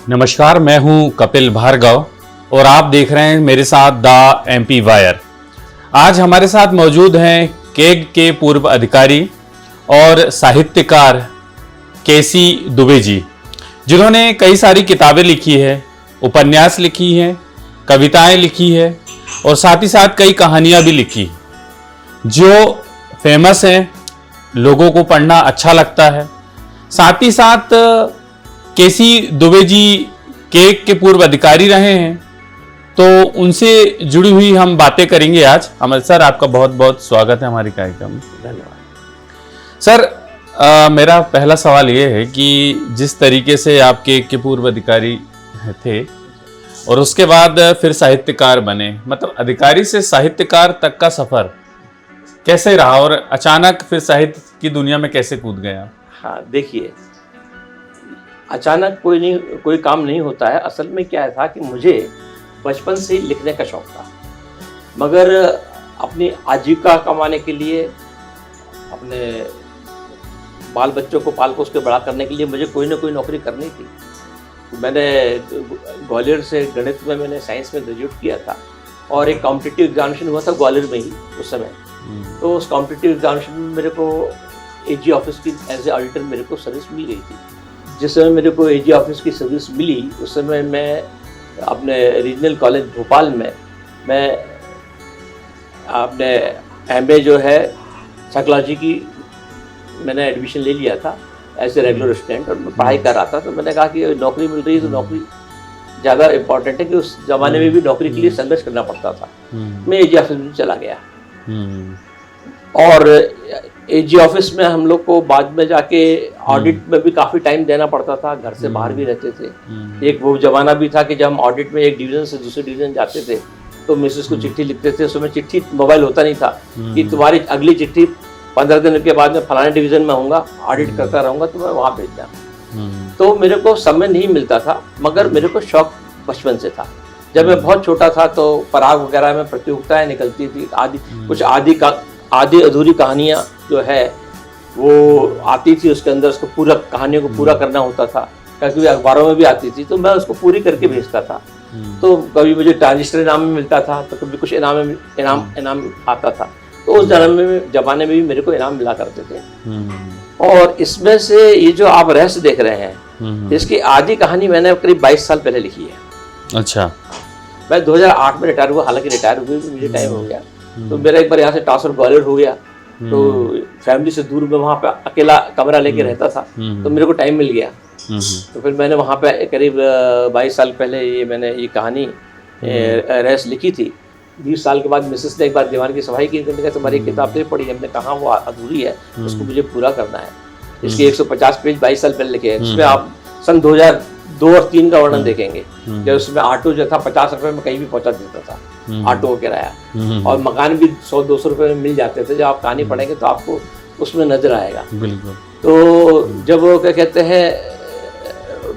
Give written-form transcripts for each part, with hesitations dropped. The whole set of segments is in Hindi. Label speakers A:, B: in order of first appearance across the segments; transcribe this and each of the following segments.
A: नमस्कार, मैं हूं कपिल भार्गव और आप देख रहे हैं मेरे साथ द एमपी वायर। आज हमारे साथ मौजूद हैं केग के पूर्व अधिकारी और साहित्यकार केसी दुबे जी, जिन्होंने कई सारी किताबें लिखी है, उपन्यास लिखी हैं, कविताएं लिखी है और साथ ही साथ कई कहानियां भी लिखी जो फेमस हैं, लोगों को पढ़ना अच्छा लगता है। साथ ही साथ केसी दुबे जी केग के पूर्व अधिकारी रहे हैं, तो उनसे जुड़ी हुई हम बातें करेंगे आज। अमल सर, आपका बहुत बहुत स्वागत है हमारे कार्यक्रम में।
B: धन्यवाद
A: सर, मेरा पहला सवाल ये है कि जिस तरीके से आप केग के पूर्व अधिकारी थे और उसके बाद फिर साहित्यकार बने, मतलब अधिकारी से साहित्यकार तक का सफर कैसे रहा और अचानक फिर साहित्य की दुनिया में कैसे कूद गए आप?
B: हाँ, देखिए, अचानक कोई काम नहीं होता है। असल में क्या था कि मुझे बचपन से ही लिखने का शौक था, मगर अपनी आजीविका कमाने के लिए, अपने बाल बच्चों को पाल पोस के बड़ा करने के लिए मुझे कोई ना कोई नौकरी करनी थी। मैंने ग्वालियर से गणित में, मैंने साइंस में ग्रेजुएट किया था और एक कॉम्पिटिटिव एग्जामिनेशन हुआ था ग्वालियर में ही उस समय। तो उस कॉम्पिटिटिव एग्जामिनेशन में मेरे को एजी ऑफिस की एज ए ऑडिटर मेरे को सर्विस मिल गई थी। जिस समय मेरे को एजी ऑफिस की सर्विस मिली, उस समय मैं अपने रीजनल कॉलेज भोपाल में मैं अपने एमए जो है साइकोलॉजी की मैंने एडमिशन ले लिया था एज ए रेगुलर स्टूडेंट, और मैं पढ़ाई कर रहा था। तो मैंने कहा कि नौकरी मिल रही है तो नौकरी ज़्यादा इम्पोर्टेंट है, कि उस ज़माने में भी नौकरी के लिए संघर्ष करना पड़ता था। मैं एजी ऑफिस में चला गया और एजी ऑफिस में हम लोग को बाद में जाके ऑडिट में भी काफ़ी टाइम देना पड़ता था, घर से बाहर भी रहते थे। एक वो जमाना भी था कि जब हम ऑडिट में एक डिवीज़न से दूसरे डिवीज़न जाते थे तो मिसेस को चिट्ठी लिखते थे। उस समय चिट्ठी, मोबाइल होता नहीं था कि तुम्हारी अगली चिट्ठी 15 दिन के बाद में फलाने डिवीज़न में होऊंगा, ऑडिट करता रहूँगा, तो मैं वहाँ भेजना। तो मेरे को समय नहीं मिलता था, मगर मेरे को शौक बचपन से था। जब मैं बहुत छोटा था तो पराग वगैरह में प्रतियोगिताएँ निकलती थी, आधी अधूरी कहानियाँ जो है वो आती थी, उसके अंदर उसको पूरा कहानियों को पूरा करना होता था, क्योंकि अखबारों में भी आती थी, तो मैं उसको पूरी करके भेजता था। तो कभी मुझे ट्रांजिस्टर इनाम में मिलता था, तो कभी कुछ इनाम आता था। तो उस जमाने में भी मेरे को इनाम मिला करते थे। और इसमें से ये जो आप रहस्य देख रहे हैं, इसकी आधी कहानी मैंने करीब 22 साल पहले लिखी है।
A: अच्छा।
B: मैं 2008 में रिटायर हुआ, हालांकि रिटायर हुए भी मुझे टाइम हो गया। तो मेरा एक बार यहाँ से ट्रांसफर ग्वालियर हो गया, तो फैमिली से दूर में वहाँ पे अकेला कमरा लेके रहता था, तो मेरे को टाइम मिल गया। तो फिर मैंने वहाँ पे करीब 22 साल पहले मैंने ये कहानी रहस्य लिखी थी। 20 साल के बाद मिसेस ने एक बार दीवान की सफाई की, कहा तुम्हारी किताब तो पढ़ी, हमने कहा वो अधूरी है, उसको मुझे पूरा करना है। इसके 150 पेज 22 साल पहले लिखे हैं। इसमें आप सन 2002 और 3 का वर्णन देखेंगे कि उसमें ऑटो जो था 50 रुपये में कहीं भी पहुँचा देता था, ऑटो का किराया, और मकान भी 100-200 रुपये में मिल जाते थे। जब आप कहानी पढ़ेंगे तो आपको उसमें नजर आएगा।
A: बिल्कुल।
B: तो जब वो क्या कहते हैं,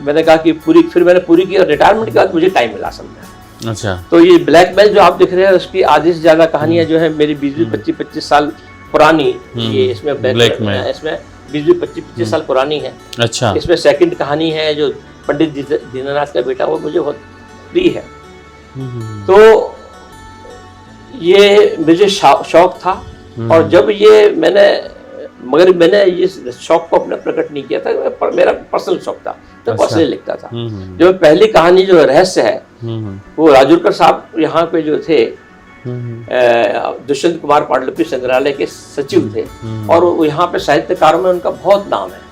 B: मैंने कहा कि फिर मैंने पूरी की, और रिटायरमेंट के बाद मुझे टाइम मिला असल में। अच्छा। तो ये ब्लैक बेल जो आप दिख रहे हैं, उसकी आधी से ज्यादा कहानियां जो है मेरी 20-25 साल पुरानी, ये इसमें ब्लैक में इसमें 20-25 साल पुरानी है। अच्छा। इसमें सेकंड कहानी है जो पंडित दीनानाथ का बेटा, वो मुझे बहुत प्रिय है। तो ये मुझे शौक था, और जब ये मैंने ये शौक को अपना प्रकट नहीं किया था, मेरा पर्सनल शौक था, तो पर्सनली लिखता था। जो पहली कहानी जो रहस्य है, वो राजूरकर साहब यहाँ पे जो थे, दुष्यंत कुमार पांडुलिपि संग्रहालय के सचिव थे, और वो यहाँ पे साहित्यकारों में उनका बहुत नाम है।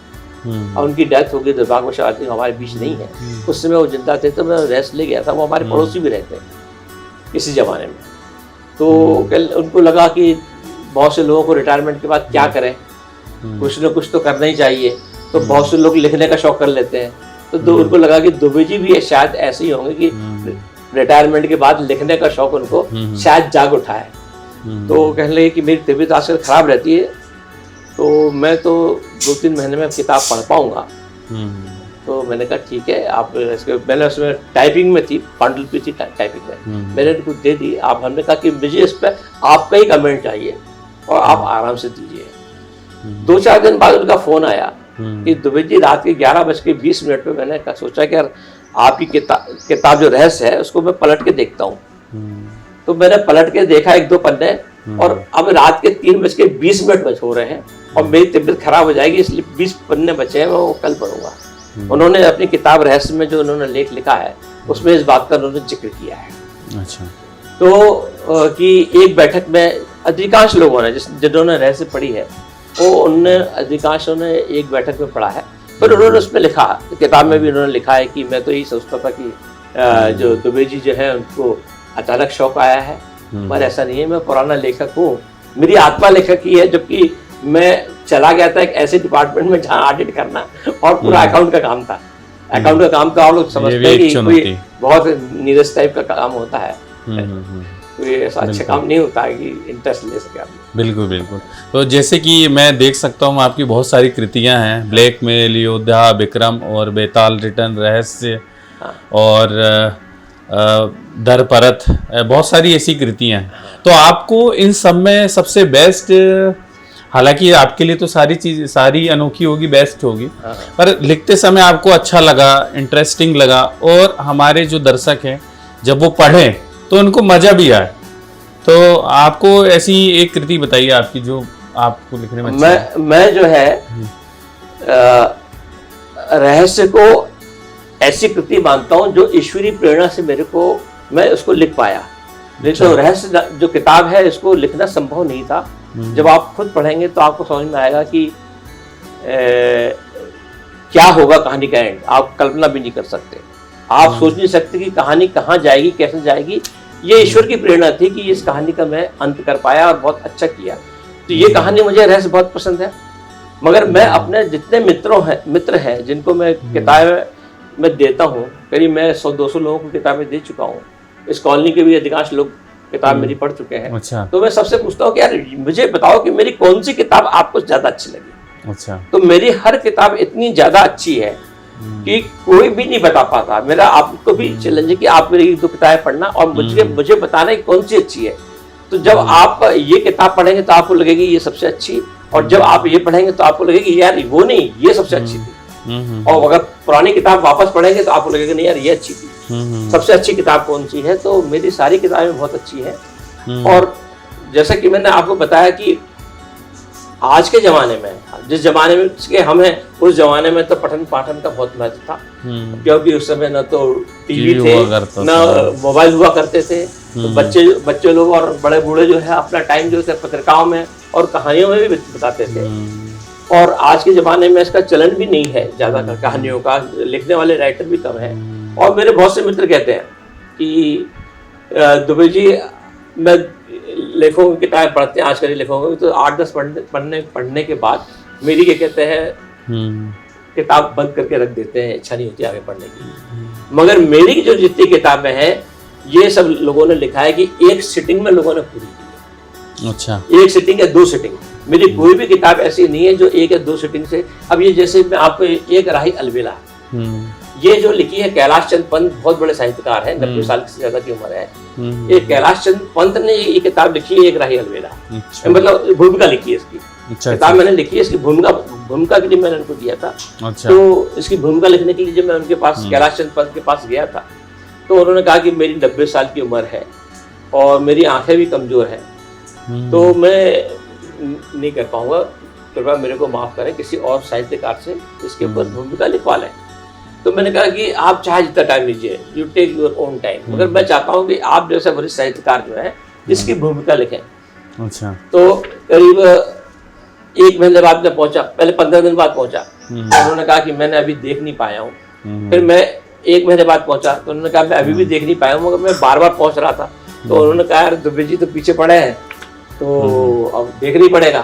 B: और उनकी डेथ हो गई दुर्भाग्यवश, हमारे बीच नहीं है। उस समय वो जिंदा थे, तो मैं रहस्य ले गया था। वो हमारे पड़ोसी भी रहते इसी जमाने में। तो उनको लगा कि बहुत से लोगों को रिटायरमेंट के बाद क्या करें, कुछ ना कुछ तो करना ही चाहिए। तो बहुत से लोग लिखने का शौक कर लेते हैं, तो उनको लगा कि दुबे जी भी शायद ऐसे ही होंगे कि रिटायरमेंट के बाद लिखने का शौक उनको शायद जाग उठा है। तो कहने लगे कि मेरी तबीयत आजकल खराब रहती है, तो मैं तो 2-3 महीने में किताब पढ़ पाऊंगा। तो मैंने कहा ठीक है, आप मैंने उसमें टाइपिंग में थी, पांडुलिपि थी टाइपिंग में, मैंने उनको दे दी। आप हमने कहा कि मुझे इस पर आपका ही कमेंट चाहिए और आप आराम से दीजिए। 2-4 दिन बाद उनका फ़ोन आया कि दुबे जी रात के 11:20 पे मैंने सोचा कि यार आपकी किताब जो रहस्य है उसको मैं पलट के देखता हूँ। तो मैंने पलट के देखा 1-2 पन्ने, और अब रात के 3:20 हो रहे हैं और मेरी तबीयत खराब हो जाएगी, इसलिए 20 पन्ने बचे हैं, मैं वो कल पढ़ूंगा। उन्होंने अपनी किताब रहस्य में जो उन्होंने लेख लिखा है उसमें इस बात का उन्होंने जिक्र किया है।
A: अच्छा।
B: तो कि एक बैठक में अधिकांश लोगों ने जिन्होंने रहस्य पढ़ी है वो उनने अधिकांशों ने एक बैठक में पढ़ा है। फिर उन्होंने उसमें लिखा, किताब में भी उन्होंने लिखा है कि मैं तो यही सोचता था कि जो दुबे जी जो है उनको अचानक शौक आया है, पर ऐसा नहीं है। मैं पुराना लेखक हूँ, मेरी आत्मा लेखक ही है, जबकि मैं चला गया था एक ऐसे डिपार्टमेंट में जहाँ ऑडिट करना और पूरा अकाउंट का काम था। अकाउंट का काम तो आप लोग समझते हैं कि कोई बहुत नीरस टाइप का काम होता है, कोई ऐसा अच्छा काम नहीं होता है कि इंटरेस्ट ले सके आप।
A: बिल्कुल बिल्कुल। तो जैसे कि मैं देख सकता हूँ आपकी बहुत सारी कृतियाँ हैं, ब्लैकमेल, योद्धा, विक्रम और बेताल, रिटर्न, रहस्य और दर परत, बहुत सारी ऐसी कृतियाँ हैं। तो आपको इन सब में सबसे बेस्ट, हालांकि आपके लिए तो सारी चीज सारी अनोखी होगी, बेस्ट होगी, पर लिखते समय आपको अच्छा लगा, इंटरेस्टिंग लगा, और हमारे जो दर्शक हैं जब वो पढ़ें तो उनको मजा भी आए, तो आपको ऐसी एक कृति बताइए आपकी जो आपको लिखने में अच्छा है।
B: मैं जो है रहस्य को ऐसी कृति मानता हूँ जो ईश्वरीय प्रेरणा से मैं उसको लिख पाया। नहीं तो रहस्य जो किताब है इसको लिखना संभव नहीं था। जब आप खुद पढ़ेंगे तो आपको समझ में आएगा कि क्या होगा कहानी का एंड, आप कल्पना भी नहीं कर सकते, आप सोच नहीं सकते कि कहानी कहाँ जाएगी, कैसे जाएगी। ये ईश्वर की प्रेरणा थी कि इस कहानी का मैं अंत कर पाया और बहुत अच्छा किया। तो ये कहानी मुझे रहस्य बहुत पसंद है, मगर मैं अपने जितने मित्र हैं जिनको मैं किताबें मैं देता हूँ, करीब मैं 100-200 लोगों को किताबें दे चुका हूँ। इस कॉलोनी के भी अधिकांश लोग किताब मेरी पढ़ चुके हैं।
A: अच्छा।
B: तो मैं सबसे पूछता हूँ कि यार मुझे बताओ कि मेरी कौन सी किताब आपको ज्यादा अच्छी लगी।
A: अच्छा।
B: तो मेरी हर किताब इतनी ज्यादा अच्छी है कि कोई भी नहीं बता पाता। मेरा आपको भी चैलेंज है कि आप मेरी 2 किताबें पढ़ना और मुझे बताना कि कौन सी अच्छी है। तो जब आप ये किताब पढ़ेंगे तो आपको लगेगी ये सबसे अच्छी, और जब आप ये पढ़ेंगे तो आपको लगेगी यार वो नहीं, ये सबसे अच्छी थी। और अगर पुरानी किताब वापस पढ़ेंगे तो आपको लगेगा नहीं यार ये अच्छी थी। सबसे अच्छी किताब कौन सी है? तो मेरी सारी किताबें बहुत अच्छी हैं। और जैसा कि मैंने आपको बताया कि आज के जमाने में, जिस जमाने में के हम हैं, उस जमाने में तो पठन पाठन का बहुत महत्व था, क्योंकि उस समय न तो टीवी थे न मोबाइल हुआ करते थे। तो बच्चे लोग और बड़े बूढ़े जो है अपना टाइम जो है पत्रिकाओं में और कहानियों में भी बताते थे। और आज के ज़माने में इसका चलन भी नहीं है ज़्यादा, कहानियों का लिखने वाले राइटर भी कम हैं। और मेरे बहुत से मित्र कहते हैं कि दुबे जी मैं लेखकों की किताबें पढ़ते हैं, आजकल लेखकों की, तो 8-10 पढ़ने के बाद मेरी क्या कहते हैं किताब बंद करके रख देते हैं, इच्छा नहीं होती आगे पढ़ने की। मगर मेरी जो जितनी किताबें हैं ये सब लोगों ने लिखा है कि एक सिटिंग में लोगों ने पूरी की है। अच्छा। 1 सिटिंग या 2 सिटिंग। मेरी कोई भी किताब ऐसी नहीं है जो 1 या 2 सिटिंग से। अब ये जैसे मैं आपको एक राही अलबेला, ये जो लिखी है कैलाश चंद पंत, बहुत बड़े साहित्यकार हैं, 90 साल से ज्यादा की उम्र है। ये कैलाश चंद पंत ने ये किताब लिखी है, एक राही अलबेला। मतलब भूमिका लिखी है इसकी। किताब मैंने लिखी है, इसकी भूमिका के लिए मैंने उनको दिया था। तो इसकी भूमिका लिखने के लिए जब मैं उनके पास कैलाश चंद पंत के पास गया था तो उन्होंने कहा कि मेरी 90 साल की उम्र है और मेरी आंखें भी कमजोर हैं, तो मैं नहीं कर पाऊंगा, कृपया मेरे को माफ करें, किसी और साहित्यकार से इसके ऊपर भूमिका लिखवा लें। तो मैंने कहा कि आप चाहे जितना टाइम लीजिए, you take your own time, मगर मैं चाहता हूँ कि आप जैसे वरिष्ठ साहित्यकार जो है इसकी भूमिका लिखें। अच्छा। तो करीब 1 महीने बाद मैं पहुंचा, पहले 15 दिन बाद पहुंचा। उन्होंने कहा कि मैंने अभी देख नहीं पाया हूँ। फिर मैं 1 महीने बाद पहुंचा तो उन्होंने कहा मैं अभी भी देख नहीं पाया हूँ, मगर मैं बार-बार पहुंच रहा था। तो उन्होंने कहा यार दुबे जी तो पीछे पड़े हैं, तो अब देखना ही पड़ेगा।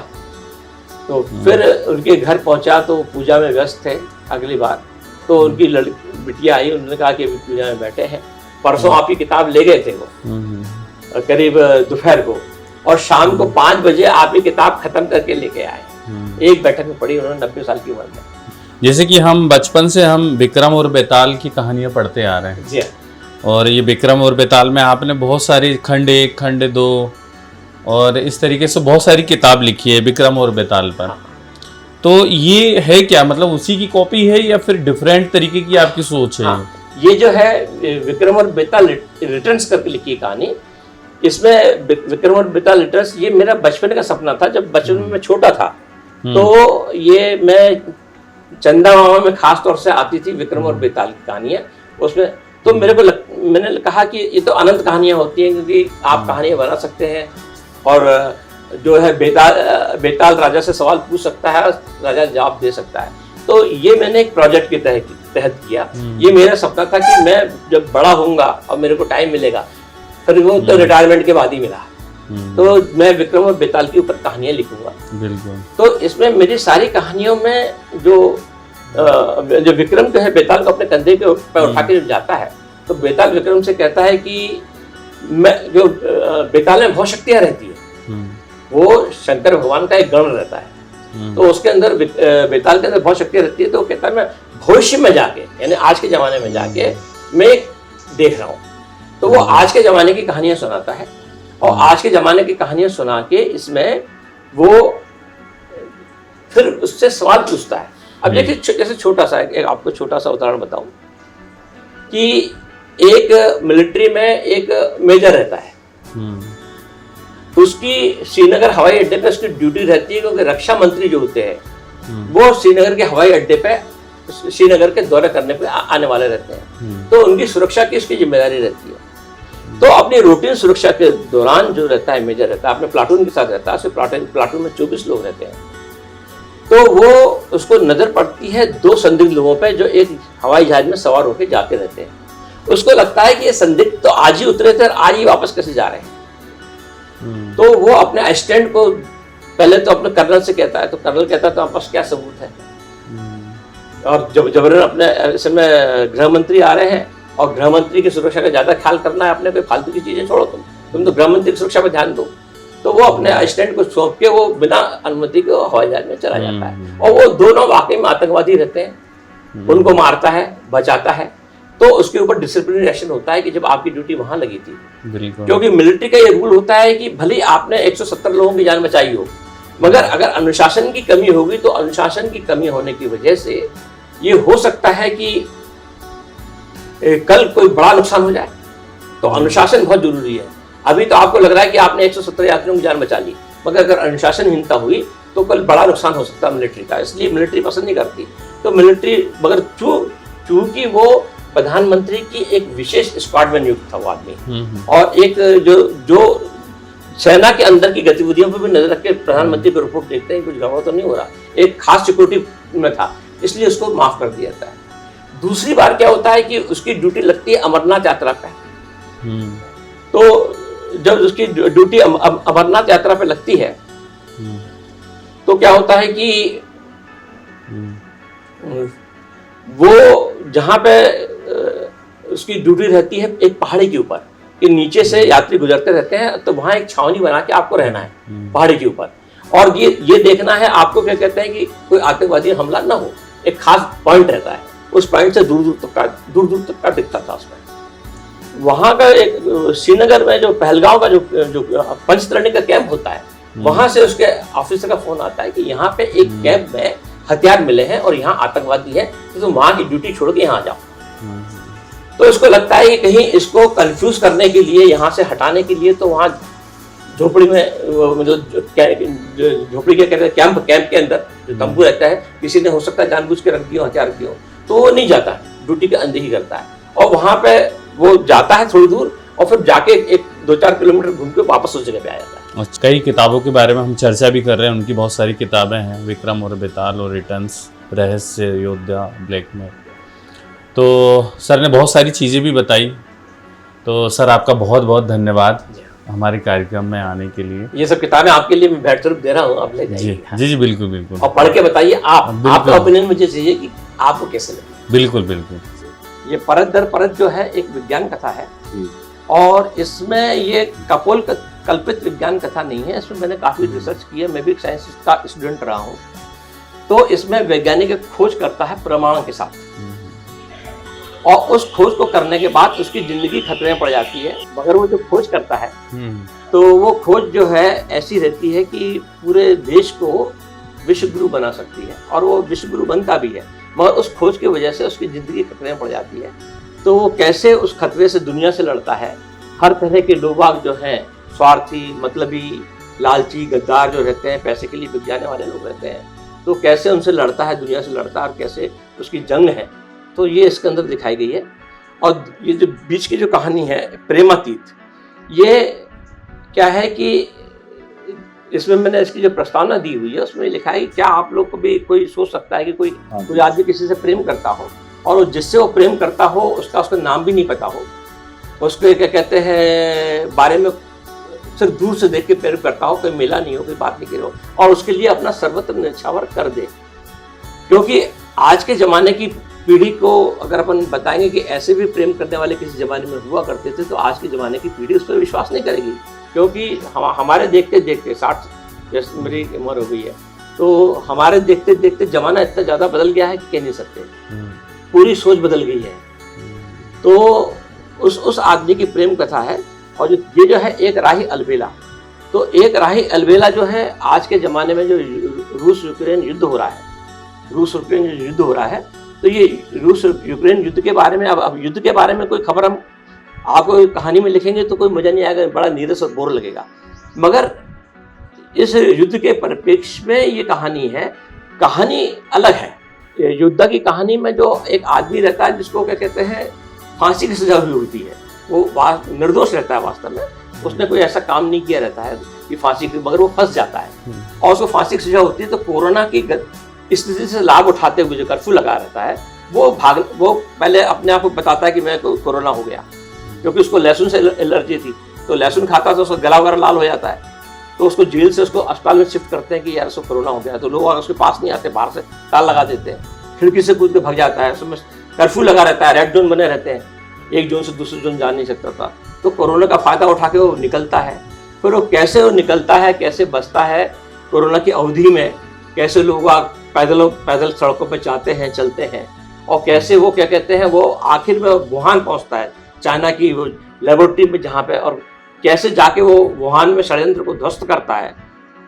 B: तो फिर उनके घर पहुंचा तो पूजा में व्यस्त थे अगली बार। तो उनकी बिटिया आई, उन्होंने कहा कि अभी पूजा में बैठे हैं, परसों आपकी किताब ले गए थे वो करीब दोपहर को, और शाम को 5 बजे आपकी किताब खत्म करके लेके आए। एक बैठक में पढ़ी उन्होंने 90 साल की उम्र में।
A: जैसे कि हम बचपन से हम विक्रम और बेताल की कहानियां पढ़ते आ रहे हैं
B: जी,
A: और ये विक्रम और बेताल में आपने बहुत सारी खंड 1, खंड 2 और इस तरीके से बहुत सारी किताब लिखी है विक्रम और बेताल पर। तो ये है क्या, मतलब उसी की कॉपी है या फिर डिफरेंट तरीके की आपकी सोच है?
B: ये जो है विक्रम और बेताल रिटर्न्स करके लिखी कहानी, इसमें विक्रम और बेताल रिटर्न्स ये मेरा बचपन का सपना था। जब बचपन में मैं छोटा था तो ये मैं चंदा मामा में खास तौर से आती थी विक्रम और बेताल की कहानियाँ उसमें। तो मैंने कहा कि ये तो अनंत कहानियाँ होती हैं, क्योंकि आप कहानियाँ बना सकते हैं और जो है बेताल राजा से सवाल पूछ सकता है, राजा जवाब दे सकता है। तो ये मैंने एक प्रोजेक्ट के तहत किया। ये मेरा सपना था कि मैं जब बड़ा होऊंगा और मेरे को टाइम मिलेगा, फिर वो तो रिटायरमेंट के बाद ही मिला, तो मैं विक्रम और बेताल के ऊपर कहानियां लिखूंगा। बिल्कुल। तो इसमें मेरी सारी कहानियों में जो विक्रम जो है बेताल को अपने कंधे के ऊपर उठा के जाता है, तो बेताल विक्रम से कहता है कि मैं जो बेताल में बहुत शक्तियां रहती है, वो शंकर भगवान का एक गण रहता है, तो उसके अंदर बेताल के अंदर बहुत शक्तियां रहती है। तो वो कहता है मैं भविष्य में जाके, यानी आज के जमाने में जाके मैं देख रहा हूँ। तो वो आज के जमाने की कहानियां सुनाता है और आज के जमाने की कहानियां सुना के इसमें वो फिर उससे सवाल पूछता है। अब देखिए जैसे छोटा सा एक आपको छोटा सा उदाहरण बताऊं कि एक मिलिट्री में एक मेजर रहता है, उसकी श्रीनगर हवाई अड्डे पे उसकी ड्यूटी रहती है, क्योंकि रक्षा मंत्री जो होते हैं वो श्रीनगर के हवाई अड्डे पे श्रीनगर के दौरे करने पे आने वाले रहते हैं, तो उनकी सुरक्षा की उसकी जिम्मेदारी रहती है। तो अपनी रूटीन सुरक्षा के दौरान जो रहता है मेजर रहता है, अपने प्लाटून के साथ रहता है, उसके प्लाटून में 24 लोग रहते हैं। तो वो उसको नजर पड़ती है 2 संदिग्ध लोगों पे जो एक हवाई जहाज में सवार होकर जाते रहते हैं। उसको लगता है कि ये संदिग्ध तो आज ही उतरे थे और आज ही वापस कैसे जा रहे हैं। तो वो अपने असिस्टेंट को पहले तो अपने कर्नल से कहता है, तो कर्नल कहता है तो आपके पास क्या सबूत है। और जब जबरन अपने समय गृह मंत्री आ रहे हैं और गृह मंत्री की सुरक्षा का ज्यादा ख्याल करना है, अपने कोई फालतू की चीजें छोड़ो, तुम तो गृह मंत्री की सुरक्षा पर ध्यान दो। तो वो अपने असिस्टेंट को सौंप के वो बिना अनुमति के हवाई जहाज में चला जाता है और वो दोनों वाकई में आतंकवादी रहते हैं, उनको मारता है, बचाता है। तो उसके ऊपर डिसिप्लिनरी एक्शन होता है कि जब आपकी ड्यूटी वहां लगी थी, क्योंकि मिलिट्री का ये रूल होता है कि भले आपने 170 लोगों की जान बचाई हो, मगर अगर अनुशासन की कमी होगी तो अनुशासन की कमी होने की वजह से ये हो सकता है कि कल कोई बड़ा नुकसान हो जाए। तो अनुशासन बहुत जरूरी है। अभी तो आपको लग रहा है कि आपने 170 यात्रियों की जान बचा ली, मगर अगर अनुशासनहीनता हुई तो कल बड़ा नुकसान हो सकता है मिलिट्री का। इसलिए मिलिट्री पसंद नहीं करती। तो मिलिट्री मगर चूंकि वो प्रधानमंत्री की एक विशेष स्क्वाड में नियुक्त था वो आदमी, और एक जो सेना के अंदर की गतिविधियों पर भी नजर रख के प्रधानमंत्री को रिपोर्ट देखते हैं कुछ गड़बड़ तो नहीं हो रहा, एक खास सिक्योरिटी में था, इसलिए उसको माफ कर दिया जाता है। दूसरी बार क्या होता है कि उसकी ड्यूटी लगती है अमरनाथ यात्रा पे। तो जब उसकी ड्यूटी अमरनाथ यात्रा पे लगती है तो क्या होता है कि वो जहां पे उसकी ड्यूटी रहती है एक पहाड़ी के ऊपर, कि नीचे से यात्री गुजरते रहते हैं, तो वहां एक छावनी बना के आपको रहना है पहाड़ी के ऊपर, और ये देखना है आपको, क्या कहते हैं कि कोई आतंकवादी हमला ना हो। एक खास पॉइंट रहता है, उस पॉइंट से दूर दूर तक का दिखता था उसमें। वहां का एक श्रीनगर में जो पहलगांव का जो पंचतरणी का कैंप होता है, वहां से उसके ऑफिसर का फोन आता है कि यहाँ पे एक कैंप में हथियार मिले हैं और यहाँ आतंकवादी है, तो तुम वहां की ड्यूटी छोड़ के यहाँ आ जाओ। तो इसको लगता है कि कहीं इसको कंफ्यूज करने के लिए, यहाँ से हटाने के लिए, तो वहां झोपड़ी में मतलब झोपड़ी के कहते हैं कैंप के अंदर जो तंबू रहता है, किसी ने हो सकता है जानबूझ के रख दिया हथियार दिया, तो वो नहीं जाता, ड्यूटी के अंदर ही करता है। और वहां पे वो जाता है थोड़ी दूर और फिर जाके 1-2-4 किलोमीटर घूम के वापस उस जगह पे आ जाता है।
A: और कई किताबों के बारे में हम चर्चा भी कर रहे हैं, उनकी बहुत सारी किताबें हैं, विक्रम और बेताल और रिटर्न्स, रहस्य योद्धा, ब्लैकमेल। तो सर ने बहुत सारी चीज़ें भी बताई, तो सर आपका बहुत बहुत धन्यवाद हमारे कार्यक्रम में आने के लिए।
B: ये सब किताबें आपके लिए मैं बैठ दे रहा हूँ, आप ले जाइए।
A: जी बिल्कुल बिल्कुल।
B: और पढ़ के बताइए आपका ओपिनियन मुझे चाहिए कि आपको कैसे लगे।
A: बिल्कुल बिल्कुल।
B: ये परत दर परत जो है एक विज्ञान कथा है, और इसमें ये कल्पित विज्ञान कथा नहीं है। इसमें मैंने काफी रिसर्च की है, मैं भी साइंस का स्टूडेंट रहा हूँ। तो इसमें वैज्ञानिक खोज करता है प्रमाण के साथ, और उस खोज को करने के बाद उसकी जिंदगी खतरे में पड़ जाती है। मगर वो जो खोज करता है तो वो खोज जो है ऐसी रहती है कि पूरे देश को विश्वगुरु बना सकती है, और वो विश्वगुरु बनता भी है, मगर उस खोज की वजह से उसकी जिंदगी खतरे में पड़ जाती है। तो वो कैसे उस खतरे से दुनिया से लड़ता है। हर तरह के लोग जो हैं, स्वार्थी, मतलबी, लालची, गद्दार जो रहते हैं, पैसे के लिए बिक जाने वाले लोग रहते हैं, तो कैसे उनसे लड़ता है, दुनिया से लड़ता है, और कैसे उसकी जंग है, तो ये इसके अंदर दिखाई गई है। और ये जो बीच की जो कहानी है प्रेमातीत, ये क्या है कि इसमें मैंने इसकी जो प्रस्तावना दी हुई है उसमें लिखा है कि क्या आप लोग को भी कोई सोच सकता है कि कोई आदमी किसी से प्रेम करता हो और वो जिससे वो प्रेम करता हो उसका नाम भी नहीं पता हो, उसके क्या कहते हैं बारे में सिर्फ दूर से देख के प्रेम करता हो, कोई मिला नहीं हो, कोई बात नहीं करी हो, और उसके लिए अपना सर्वत्र न्यौछावर कर दे। क्योंकि आज के ज़माने की पीढ़ी को अगर अपन बताएंगे कि ऐसे भी प्रेम करने वाले किसी ज़माने में हुआ करते थे, तो आज के ज़माने की पीढ़ी उस पर विश्वास नहीं करेगी। क्योंकि हमारे देखते देखते 60 जैसे मेरी उम्र हो गई है, तो हमारे देखते देखते ज़माना इतना ज़्यादा बदल गया है कि कह नहीं सकते, पूरी सोच बदल गई है। तो उस आदमी की प्रेम कथा है। और ये जो है एक राही अलबेला, तो एक राही अलबेला जो है आज के ज़माने में जो रूस यूक्रेन युद्ध हो रहा है, तो ये रूस यूक्रेन युद्ध के बारे में, अब युद्ध के बारे में कोई खबर हम आपको कहानी में लिखेंगे तो कोई मज़ा नहीं आएगा, बड़ा नीरस और बोर लगेगा। मगर इस युद्ध के परिप्रेक्ष्य में ये कहानी है, कहानी अलग है। युद्ध की कहानी में जो एक आदमी रहता है जिसको क्या कहते हैं फांसी की सजा हुई होती है, वो निर्दोष रहता है, वास्तव में उसने कोई ऐसा काम नहीं किया रहता है कि फांसी की, मगर वो फंस जाता है और उसको फांसी की सजा होती है। तो कोरोना की स्थिति से लाभ उठाते हुए जो कर्फ्यू लगा रहता है, वो पहले अपने आप को बताता है कि मैं कोरोना हो गया, क्योंकि उसको लहसुन से एलर्जी थी, तो लहसुन खाता तो उसका गला वगैरह लाल हो जाता है। तो उसको जेल से उसको अस्पताल में शिफ्ट करते हैं कि यार उसको कोरोना हो गया, तो लोग उसके पास नहीं आते, बाहर से ताला लगा देते हैं, खिड़की से कूद के भाग जाता है। उसमें कर्फ्यू लगा रहता है, रेड जोन बने रहते हैं, एक जोन से दूसरे जोन जा नहीं सकता था। तो कोरोना का फायदा उठा के वो निकलता है। फिर वो कैसे निकलता है, कैसे बचता है कोरोना की अवधि में, कैसे लोग पैदल सड़कों पर जाते हैं, चलते हैं, और कैसे वो क्या कहते हैं वो आखिर में वुहान पहुंचता है, चाइना की वो लेबोरेटरी में जहाँ पे, और कैसे जाके वो वुहान में षड्यंत्र को ध्वस्त करता है,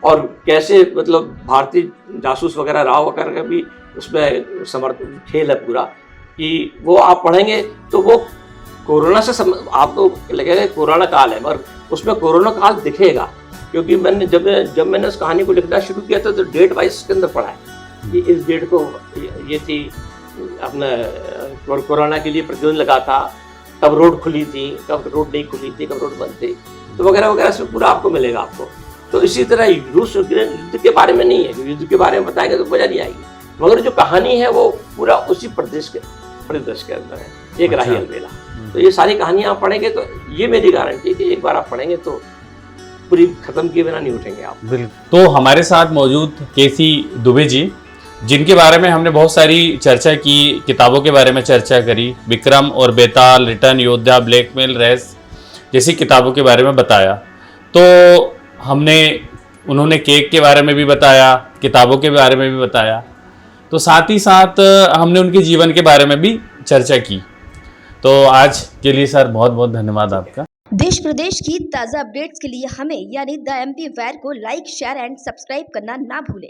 B: और कैसे मतलब भारतीय जासूस वगैरह राव वगैरह का भी उसमें समर्थन खेल है पूरा, कि वो आप पढ़ेंगे तो वो कोरोना से आपको लगेगा कोरोना काल है, मगर उसमें कोरोना काल दिखेगा। क्योंकि मैंने जब मैंने उस कहानी को लिखना शुरू किया था तो डेट वाइज के अंदर पढ़ा है कि इस डेट को ये थी अपना कोरोना के लिए प्रतिबंध लगा था, कब रोड खुली थी, कब रोड नहीं खुली थी, कब रोड बंद थी, तो वगैरह वगैरह इसमें पूरा आपको मिलेगा आपको। तो इसी तरह रूस यूक्रेन युद्ध के बारे में नहीं है, युद्ध के बारे में बताएंगे तो मजा नहीं आएगी, मगर जो कहानी है वो पूरा उसी परिदृश्य के अंदर है, एक राही अलबेला। तो ये सारी कहानियाँ आप पढ़ेंगे तो ये मेरी गारंटी है कि एक बार आप पढ़ेंगे तो पूरी खत्म किए बिना नहीं उठेंगे आप।
A: तो हमारे साथ मौजूद केसी दुबे जी, जिनके बारे में हमने बहुत सारी चर्चा की, किताबों के बारे में चर्चा करी, विक्रम और बेताल, रिटर्न योद्धा, ब्लैकमेल, रेस जैसी किताबों के बारे में बताया। तो उन्होंने केक के बारे में भी बताया, किताबों के बारे में भी बताया, तो साथ ही साथ हमने उनके जीवन के बारे में भी चर्चा की। तो आज के लिए सर बहुत बहुत धन्यवाद आपका।
C: देश प्रदेश की ताज़ा अपडेट्स के लिए हमें यानी द MP वायर को लाइक, शेयर एंड सब्सक्राइब करना ना भूलें।